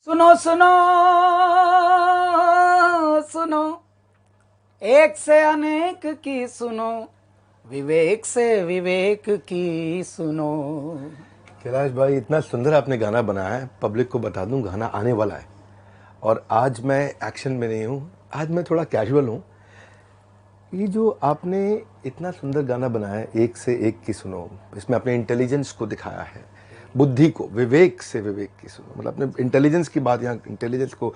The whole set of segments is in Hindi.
सुनो सुनो सुनो, एक से अनेक की सुनो, विवेक से विवेक की सुनो। कैलाश भाई, इतना सुंदर आपने गाना बनाया है। पब्लिक को बता दूं, गाना आने वाला है और आज मैं एक्शन में नहीं हूँ, आज मैं थोड़ा कैजुअल हूँ। ये जो आपने इतना सुंदर गाना बनाया है, एक से एक की सुनो, इसमें आपने इंटेलिजेंस को दिखाया है, बुद्धि को, विवेक से विवेक की सुनो, मतलब आपने इंटेलिजेंस की बात, यहाँ इंटेलिजेंस को।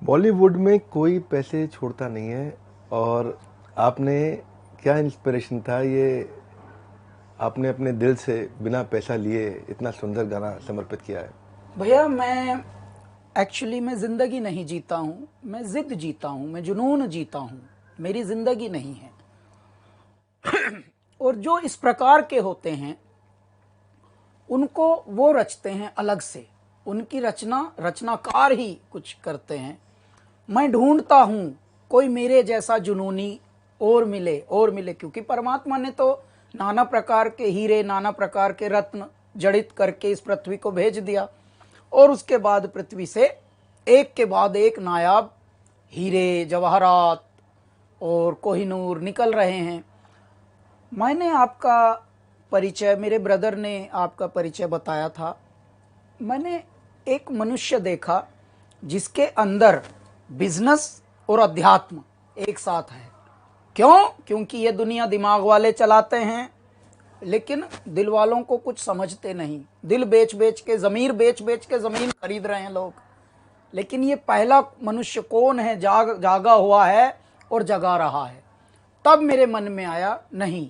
बॉलीवुड में कोई पैसे छोड़ता नहीं है और आपने क्या इंस्पिरेशन था ये, आपने अपने दिल से बिना पैसा लिए इतना सुंदर गाना समर्पित किया है। भैया मैं ज़िंदगी नहीं जीता हूँ, मैं ज़िद जीता हूँ, मैं जुनून जीता हूँ, मेरी ज़िंदगी नहीं है। और जो इस प्रकार के होते हैं उनको वो रचते हैं अलग से, उनकी रचनाकार ही कुछ करते हैं। मैं ढूंढता हूँ कोई मेरे जैसा जुनूनी और मिले, क्योंकि परमात्मा ने तो नाना प्रकार के हीरे, नाना प्रकार के रत्न जड़ित करके इस पृथ्वी को भेज दिया और उसके बाद पृथ्वी से एक के बाद एक नायाब हीरे, जवाहरात और कोहिनूर निकल रहे हैं। मैंने आपका परिचय, मेरे ब्रदर ने आपका परिचय बताया था। मैंने एक मनुष्य देखा जिसके अंदर बिजनेस और अध्यात्म एक साथ है। क्यों? क्योंकि ये दुनिया दिमाग वाले चलाते हैं, लेकिन दिल वालों को कुछ समझते नहीं। दिल बेच बेच के, ज़मीर बेच बेच के ज़मीन खरीद रहे हैं लोग। लेकिन ये पहला मनुष्य कौन है जागा हुआ है और जगा रहा है। तब मेरे मन में आया, नहीं,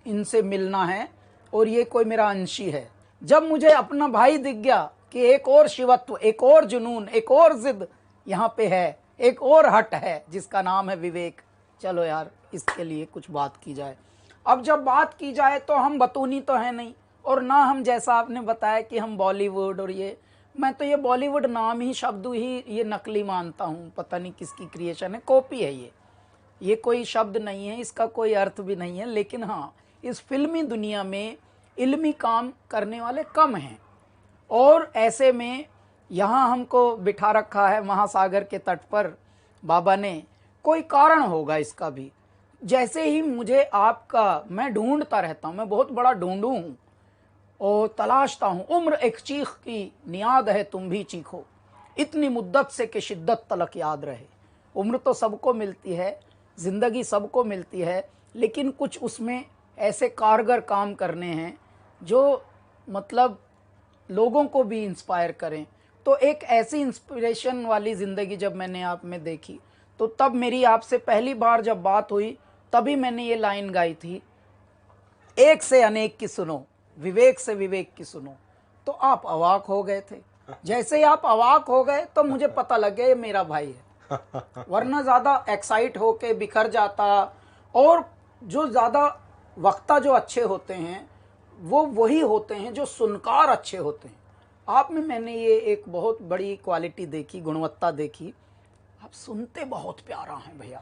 इनसे मिलना है और ये कोई मेरा अंशी है। जब मुझे अपना भाई दिख गया कि एक और शिवत्व, एक और जुनून, एक और जिद यहाँ पे है, एक और हट है जिसका नाम है विवेक, चलो यार इसके लिए कुछ बात की जाए। अब जब बात की जाए तो हम बतूनी तो है नहीं, और ना हम, जैसा आपने बताया कि हम बॉलीवुड और ये, मैं तो ये बॉलीवुड नाम ही, शब्द ही ये नकली मानता हूँ। पता नहीं किसकी क्रिएशन है, कॉपी है ये कोई शब्द नहीं है, इसका कोई अर्थ भी नहीं है। लेकिन हाँ, इस फिल्मी दुनिया में इल्मी काम करने वाले कम हैं और ऐसे में यहाँ हमको बिठा रखा है महासागर के तट पर बाबा ने। कोई कारण होगा इसका भी। जैसे ही मुझे आपका, मैं ढूंढता रहता हूँ, मैं बहुत बड़ा ढूंढू हूँ और तलाशता हूँ। उम्र एक चीख की नियाद है, तुम भी चीखो, इतनी मुद्दत से कि शिद्दत तलक याद रहे। उम्र तो सबको मिलती है, ज़िंदगी सबको मिलती है, लेकिन कुछ उसमें ऐसे कारगर काम करने हैं जो मतलब लोगों को भी इंस्पायर करें। तो एक ऐसी इंस्पिरेशन वाली ज़िंदगी जब मैंने आप में देखी, तो तब मेरी आपसे पहली बार जब बात हुई, तभी मैंने ये लाइन गाई थी, एक से अनेक की सुनो, विवेक से विवेक की सुनो। तो आप अवाक हो गए थे। जैसे ही आप अवाक हो गए तो मुझे पता लग गया ये मेरा भाई है, वरना ज़्यादा एक्साइट होके बिखर जाता। और जो ज़्यादा वक्ता जो अच्छे होते हैं वो वही होते हैं जो सुनकार अच्छे होते हैं। आप में मैंने ये एक बहुत बड़ी क्वालिटी देखी, गुणवत्ता देखी, आप सुनते बहुत प्यारा हैं भैया।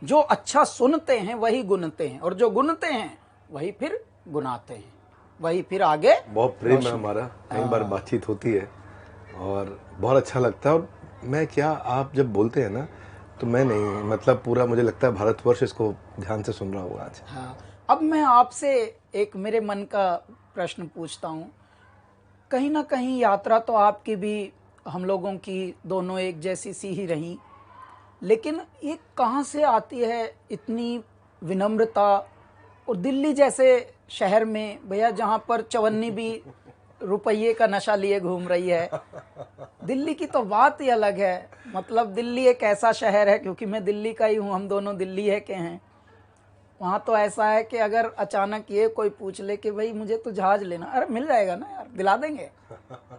जो अच्छा सुनते हैं वही गुनते हैं, और जो गुनते हैं वही फिर गुनाते हैं, वही फिर आगे। बहुत प्रेम है हमारा, कई बार बातचीत होती है और बहुत अच्छा लगता है। और मैं क्या, आप जब बोलते हैं ना, तो मैं नहीं, मतलब पूरा मुझे लगता है भारतवर्ष इसको ध्यान से सुन रहा होगा आज। हाँ, अब मैं आपसे एक मेरे मन का प्रश्न पूछता हूँ। कहीं ना कहीं यात्रा तो आपकी भी, हम लोगों की दोनों एक जैसी सी ही रही, लेकिन ये कहाँ से आती है इतनी विनम्रता? और दिल्ली जैसे शहर में भैया, जहाँ पर चवन्नी भी रुपये का नशा लिए घूम रही है, दिल्ली की तो बात ही अलग है। मतलब दिल्ली एक ऐसा शहर है, क्योंकि मैं दिल्ली का ही हूँ, हम दोनों दिल्ली है के हैं। वहाँ तो ऐसा है कि अगर अचानक ये कोई पूछ ले कि भाई मुझे तो जहाज़ लेना, अरे मिल जाएगा ना यार, दिला देंगे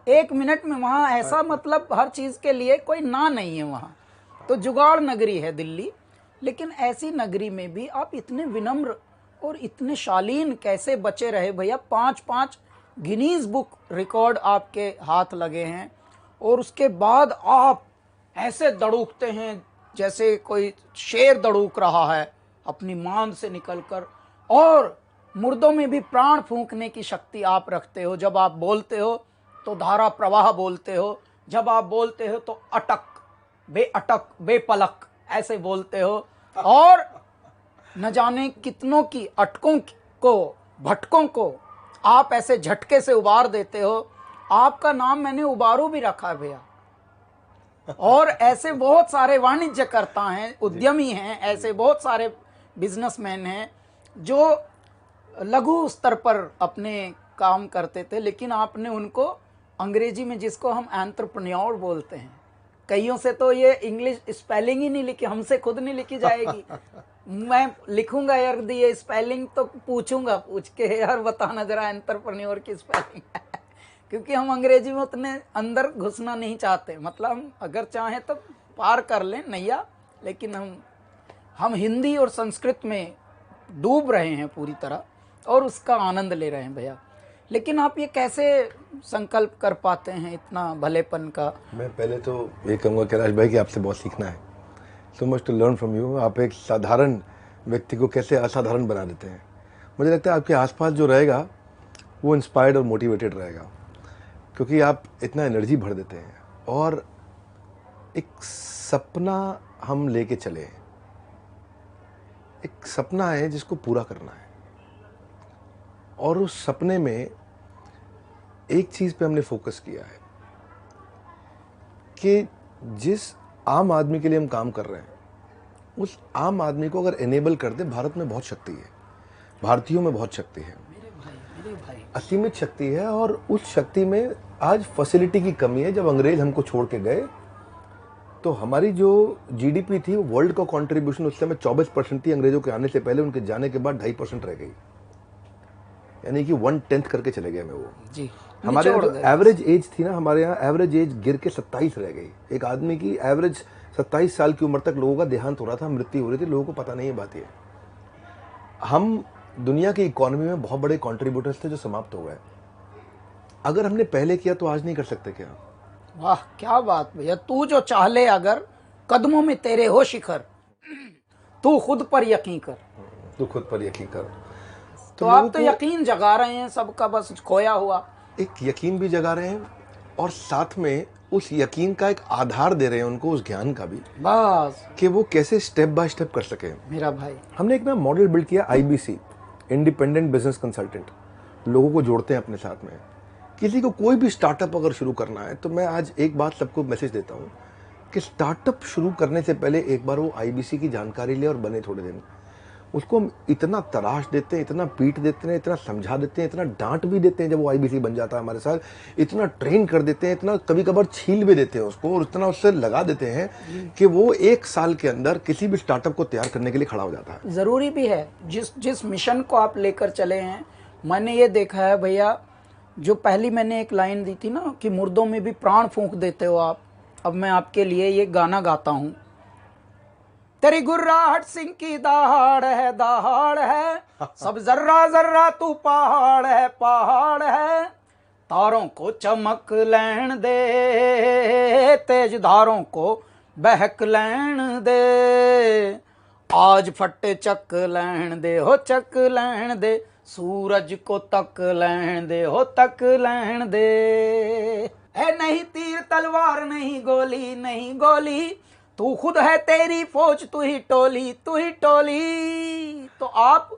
1 मिनट में। वहाँ ऐसा, मतलब हर चीज़ के लिए कोई ना नहीं है वहाँ। तो जुगाड़ नगरी है दिल्ली। लेकिन ऐसी नगरी में भी आप इतने विनम्र और इतने शालीन कैसे बचे रहे भैया? 5-5 गिनीज बुक रिकॉर्ड आपके हाथ लगे हैं, और उसके बाद आप ऐसे दड़ूकते हैं जैसे कोई शेर दड़ूक रहा है अपनी मांद से निकलकर। और मुर्दों में भी प्राण फूंकने की शक्ति आप रखते हो। जब आप बोलते हो तो धारा प्रवाह बोलते हो, जब आप बोलते हो तो अटक, बेअटक, बेपलक ऐसे बोलते हो, और न जाने कितनों की अटकों को, भटकों को आप ऐसे झटके से उबार देते हो। आपका नाम मैंने उबारू भी रखा है भैया। और ऐसे बहुत सारे वाणिज्यकर्ता हैं, उद्यमी हैं, ऐसे बहुत सारे बिजनेसमैन हैं जो लघु स्तर पर अपने काम करते थे, लेकिन आपने उनको अंग्रेजी में, जिसको हम एंटरप्रेन्योर बोलते हैं, कईयों से तो ये इंग्लिश स्पेलिंग ही नहीं लिखी, हमसे खुद नहीं लिखी जाएगी। मैं लिखूंगा यार, ये स्पेलिंग तो पूछूंगा, पूछ के यार बताना जरा एंटरप्रेन्योर की स्पेलिंग क्योंकि हम अंग्रेजी में उतने अंदर घुसना नहीं चाहते। मतलब हम अगर चाहें तो पार कर लें नैया, लेकिन हम हिंदी और संस्कृत में डूब रहे हैं पूरी तरह और उसका आनंद ले रहे हैं भैया। लेकिन आप ये कैसे संकल्प कर पाते हैं इतना भलेपन का? मैं पहले तो ये कहूँगा कैलाश भाई कि आपसे बहुत सीखना है, so much to learn from you. आप एक साधारण व्यक्ति को कैसे असाधारण बना देते हैं। मुझे लगता है आपके आसपास जो रहेगा वो इंस्पायर्ड और मोटिवेटेड रहेगा, क्योंकि आप इतना एनर्जी भर देते हैं। और एक सपना हम लेके चले हैं, एक सपना है जिसको पूरा करना है, और उस सपने में एक चीज़ पे हमने फोकस किया है कि जिस आम आदमी के लिए हम काम कर रहे हैं, उस आम आदमी को अगर एनेबल कर दे, भारत में बहुत शक्ति है, भारतीयों में बहुत शक्ति है, मेरे भाई असीमित शक्ति है। और उस शक्ति में आज फैसिलिटी की कमी है। जब अंग्रेज हमको छोड़ के गए तो हमारी जो जीडीपी थी, वर्ल्ड का कंट्रीब्यूशन उस समय 24% थी। अंग्रेजों के आने से पहले, उनके जाने के बाद 2.5% रह गई, यानी कि 1/10 करके चले गए में वो जी। हमारे यहाँ जो एवरेज एज थी ना, हमारे यहाँ एवरेज एज गिर के 27 रह गई। एक आदमी की एवरेज 27 साल की उम्र तक लोगों का देहांत हो रहा था, मृत्यु हो रही थी, लोगों को पता नहीं है बात ये। हम दुनिया की इकोनॉमी में बहुत बड़े कंट्रीब्यूटर्स थे जो समाप्त हो गए। अगर हमने पहले किया तो आज नहीं कर सकते क्या? वाह क्या बात भैया। तू जो चाह ले अगर, कदमों में तेरे हो शिखर, तू खुद पर यकीन कर। तू खुद पर यकीन कर। तो आप तो यकीन जगा रहे हैं सबका, बस खोया हुआ एक यकीन भी जगा रहे हैं, और साथ में उस यकीन का एक आधार दे रहे हैं उनको, उस ज्ञान का भी, बस कि वो कैसे स्टेप बाय स्टेप कर सके। मेरा भाई, हमने एक ना मॉडल बिल्ड किया, IBC, इंडिपेंडेंट बिजनेस कंसल्टेंट। लोगों को जोड़ते हैं अपने साथ में। किसी को कोई भी स्टार्टअप अगर शुरू करना है, तो मैं आज एक बात सबको मैसेज देता हूँ कि स्टार्टअप शुरू करने से पहले एक बार वो IBC की जानकारी ले और बने थोड़े दिन। उसको हम इतना तराश देते हैं, इतना पीट देते हैं, इतना समझा देते हैं, इतना डांट भी देते हैं जब वो IBC बन जाता है हमारे साथ, इतना ट्रेन कर देते हैं, इतना कभी कभार छील भी देते हैं उसको, और इतना उससे लगा देते हैं कि वो 1 साल के अंदर किसी भी स्टार्टअप को तैयार करने के लिए खड़ा हो जाता है। जरूरी भी है। जिस मिशन को आप लेकर चले हैं, मैंने ये देखा है भैया, जो पहली मैंने एक लाइन दी थी ना कि मुर्दों में भी प्राण फूंक देते हो आप, अब मैं आपके लिए ये गाना गाता हूं। तेरी गुर्राहट सिंह की दहाड़ है, सब जर्रा जर्रा तू पहाड़ है, तारों को चमक लैन दे, तेज धारों को बहक लैन दे, आज फटे चक लैन दे हो, चक लैन दे, सूरज को तक लैन दे हो, तक लैन दे। है नहीं तीर तलवार, नहीं गोली, नहीं गोली, तू खुद है तेरी फौज, तू ही टोली, तू ही टोली। तो आप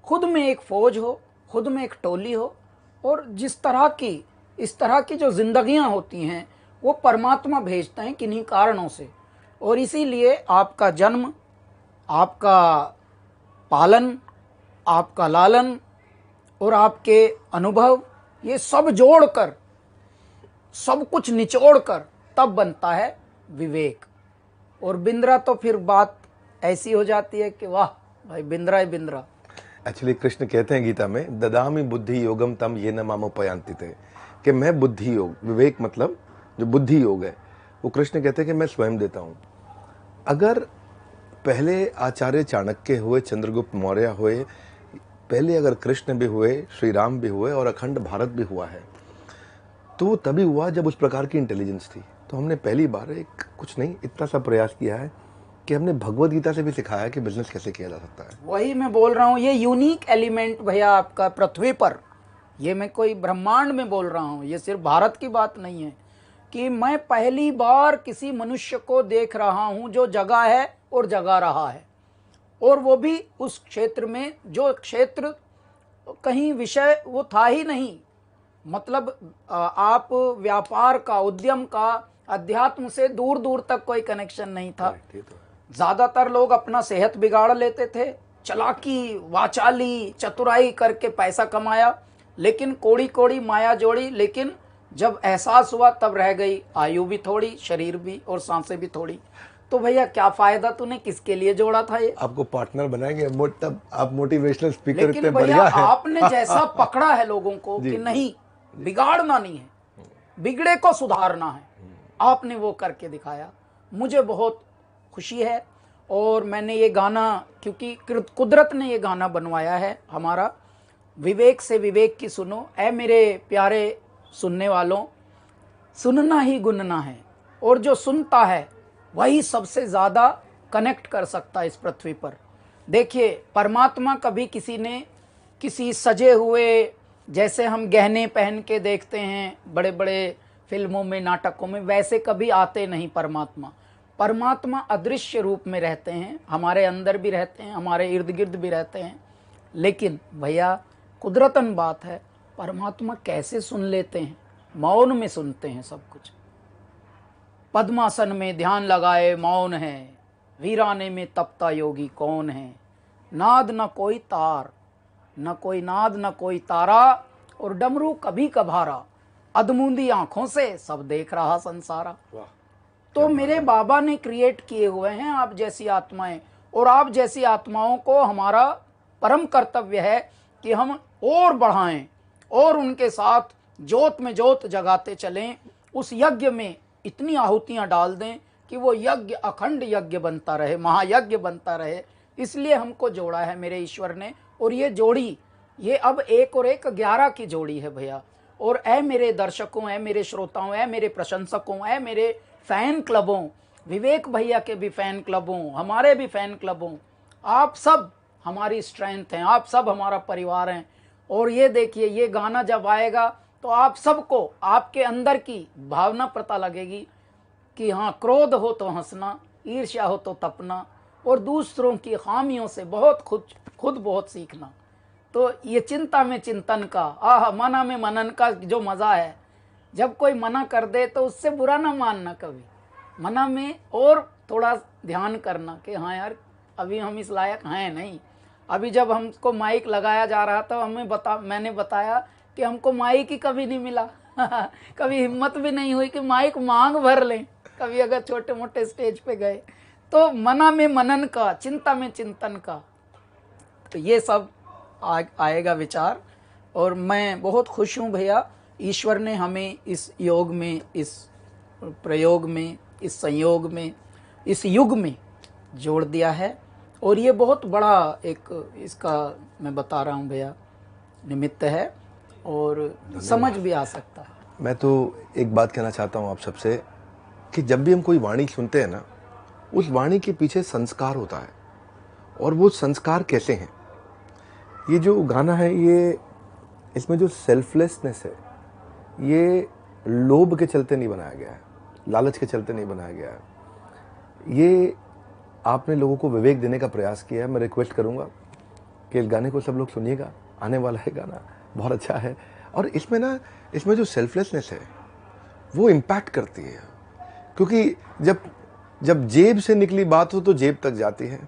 खुद में एक फौज हो, खुद में एक टोली हो, और इस तरह की जो जिंदगियां होती हैं वो परमात्मा भेजते हैं किन्हीं कारणों से। और इसीलिए आपका जन्म, आपका पालन, आपका लालन और आपके अनुभव, ये सब जोड़कर, सब कुछ निचोड़कर तब बनता है विवेक। और बिंद्रा तो फिर बात ऐसी हो जाती है कि वाह भाई, बिंद्रा ही बिंद्रा। एक्चुअली कृष्ण कहते हैं गीता में, ददामि बुद्धि योगम तम ये न मामोपयांति थे, कि मैं बुद्धि योग, विवेक मतलब जो बुद्धि योग है, वो कृष्ण कहते हैं कि मैं स्वयं देता हूँ। अगर पहले आचार्य चाणक्य हुए, चंद्रगुप्त मौर्य हुए, पहले अगर कृष्ण भी हुए, श्री राम भी हुए, और अखंड भारत भी हुआ है, तो वो तभी हुआ जब उस प्रकार की इंटेलिजेंस थी। तो हमने पहली बार एक कुछ नहीं, इतना सा प्रयास किया है कि हमने भगवद गीता से भी सिखाया कि बिजनेस कैसे किया जा सकता है। वही मैं बोल रहा हूँ, ये यूनिक एलिमेंट भैया आपका पृथ्वी पर, ये मैं कोई ब्रह्मांड में बोल रहा हूँ, ये सिर्फ भारत की बात नहीं है कि मैं पहली बार किसी मनुष्य को देख रहा हूं जो जगा है और जगा रहा है, और वो भी उस क्षेत्र में जो क्षेत्र कहीं विषय वो था ही नहीं। मतलब आप व्यापार का, उद्यम का, अध्यात्म से दूर दूर तक कोई कनेक्शन नहीं था। ज्यादातर लोग अपना सेहत बिगाड़ लेते थे, चालाकी, वाचाली, चतुराई करके पैसा कमाया, लेकिन कोड़ी कोड़ी माया जोड़ी। लेकिन जब एहसास हुआ तब रह गई आयु भी थोड़ी, शरीर भी, और सांसें भी थोड़ी। तो भैया क्या फायदा, तूने किसके लिए जोड़ा था ये? आपको पार्टनर बनाएंगे, तब आप मोटिवेशनल स्पीकर लेकिन इतने भैया बढ़िया है। आपने जैसा पकड़ा है लोगों को कि नहीं, बिगाड़ना नहीं है, बिगड़े को सुधारना है, आपने वो करके दिखाया। मुझे बहुत खुशी है। और मैंने ये गाना, क्योंकि कुदरत ने ये गाना बनवाया है हमारा, विवेक से विवेक की सुनो, ऐ मेरे प्यारे सुनने वालों, सुनना ही गुनना है, और जो सुनता है वही सबसे ज़्यादा कनेक्ट कर सकता है इस पृथ्वी पर। देखिए, परमात्मा कभी किसी सजे हुए, जैसे हम गहने पहन के देखते हैं बड़े बड़े फिल्मों में, नाटकों में, वैसे कभी आते नहीं परमात्मा अदृश्य रूप में रहते हैं, हमारे अंदर भी रहते हैं, हमारे इर्द गिर्द भी रहते हैं। लेकिन भैया कुदरतन बात है, परमात्मा कैसे सुन लेते हैं, मौन में सुनते हैं सब कुछ। पद्मासन में ध्यान लगाए मौन है, वीराने में तपता योगी कौन है। नाद न कोई तार, न कोई नाद न कोई तारा, और डमरू कभी कभारा, अधमूंदी आंखों से सब देख रहा संसारा। तो मेरे बाबा ने क्रिएट किए हुए हैं आप जैसी आत्माएं, और आप जैसी आत्माओं को हमारा परम कर्तव्य है कि हम और बढ़ाएं और उनके साथ जोत में जोत जगाते चलें। उस यज्ञ में इतनी आहुतियां डाल दें कि वो यज्ञ अखंड यज्ञ बनता रहे, महायज्ञ बनता रहे। इसलिए हमको जोड़ा है मेरे ईश्वर ने, और ये जोड़ी, ये अब 1 और 1 11 की जोड़ी है भैया। और ऐ मेरे दर्शकों, ऐ मेरे श्रोताओं, ऐ मेरे प्रशंसकों, ऐ मेरे फैन क्लबों, विवेक भैया के भी फैन क्लबों, हमारे भी फैन क्लबों, आप सब हमारी स्ट्रेंथ हैं, आप सब हमारा परिवार हैं। और ये देखिए, ये गाना जब आएगा तो आप सबको आपके अंदर की भावना पता लगेगी कि हाँ, क्रोध हो तो हंसना, ईर्ष्या हो तो तपना, और दूसरों की खामियों से बहुत खुद बहुत सीखना। तो ये चिंता में चिंतन का, मना में मनन का जो मज़ा है, जब कोई मना कर दे तो उससे बुरा ना मानना कभी, मना में और थोड़ा ध्यान करना कि हाँ यार, अभी हम इस लायक हैं नहीं। अभी जब हमको माइक लगाया जा रहा था, मैंने बताया कि हमको माइक ही कभी नहीं मिला कभी हिम्मत भी नहीं हुई कि माइक मांग भर लें कभी, अगर छोटे मोटे स्टेज पे गए। तो मना में मनन का, चिंता में चिंतन का, तो ये सब आएगा विचार। और मैं बहुत खुश हूँ भैया, ईश्वर ने हमें इस योग में, इस प्रयोग में, इस संयोग में, इस युग में जोड़ दिया है। और ये बहुत बड़ा एक, इसका मैं बता रहा हूँ भैया, निमित्त है, और समझ भी आ सकता है। मैं तो एक बात कहना चाहता हूँ आप सबसे कि जब भी हम कोई वाणी सुनते हैं ना, उस वाणी के पीछे संस्कार होता है, और वो संस्कार कैसे हैं। ये जो गाना है, ये इसमें जो सेल्फलेसनेस है, ये लोभ के चलते नहीं बनाया गया है, लालच के चलते नहीं बनाया गया है। ये आपने लोगों को विवेक देने का प्रयास किया है। मैं रिक्वेस्ट करूंगा कि इस गाने को सब लोग सुनिएगा, आने वाला है गाना, बहुत अच्छा है। और इसमें जो सेल्फलेसनेस है वो इम्पैक्ट करती है, क्योंकि जब जेब से निकली बात हो तो जेब तक जाती है,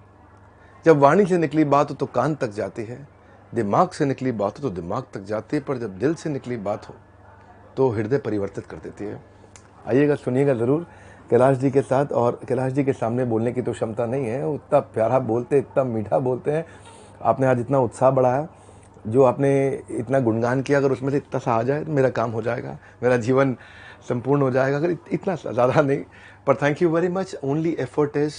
जब वाणी से निकली बात हो तो कान तक जाती है, दिमाग से निकली बात हो तो दिमाग तक जाती है, पर जब दिल से निकली बात हो तो हृदय परिवर्तित कर देती है। आइएगा, सुनिएगा ज़रूर कैलाश जी के साथ। और कैलाश जी के सामने बोलने की तो क्षमता नहीं है, उतना प्यारा बोलते, इतना मीठा बोलते हैं। आपने आज इतना उत्साह बढ़ाया, जो आपने इतना गुणगान किया, अगर उसमें से इतना सा आ जाए तो मेरा काम हो जाएगा, मेरा जीवन संपूर्ण हो जाएगा, अगर इतना ज़्यादा नहीं। पर thank you very much. Only effort is,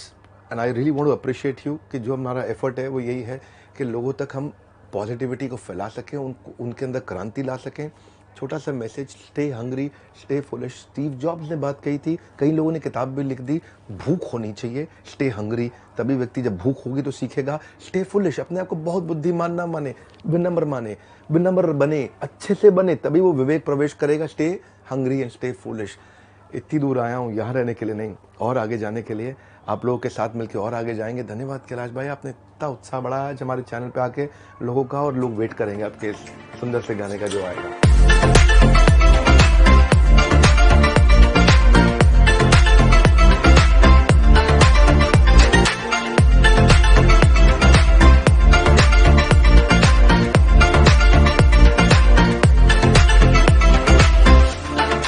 and I really want to appreciate you, कि जो हमारा एफर्ट है वो यही है कि लोगों तक हम पॉजिटिविटी को फैला सकें, उनके अंदर क्रांति ला सकें। छोटा सा message, stay hungry, stay foolish. Steve jobs ने बात कही थी, कई लोगों ने किताब भी लिख दी, भूख होनी चाहिए, स्टे हंग्री। तभी व्यक्ति, जब भूख होगी तो सीखेगा। स्टे फुलिश, अपने आप को बहुत बुद्धिमान ना माने, विनम्र बने, अच्छे से बने, तभी वो विवेक प्रवेश करेगा। Stay hungry and stay foolish. इतनी दूर आया हूँ यहाँ रहने के लिए नहीं, और आगे जाने के लिए। आप लोगों के साथ मिलकर और आगे जाएंगे। धन्यवाद कैलाश भाई, आपने इतना उत्साह बढ़ाया आज हमारे चैनल पे आके लोगों का, और लोग वेट करेंगे आपके इस सुंदर से गाने का जो आएगा।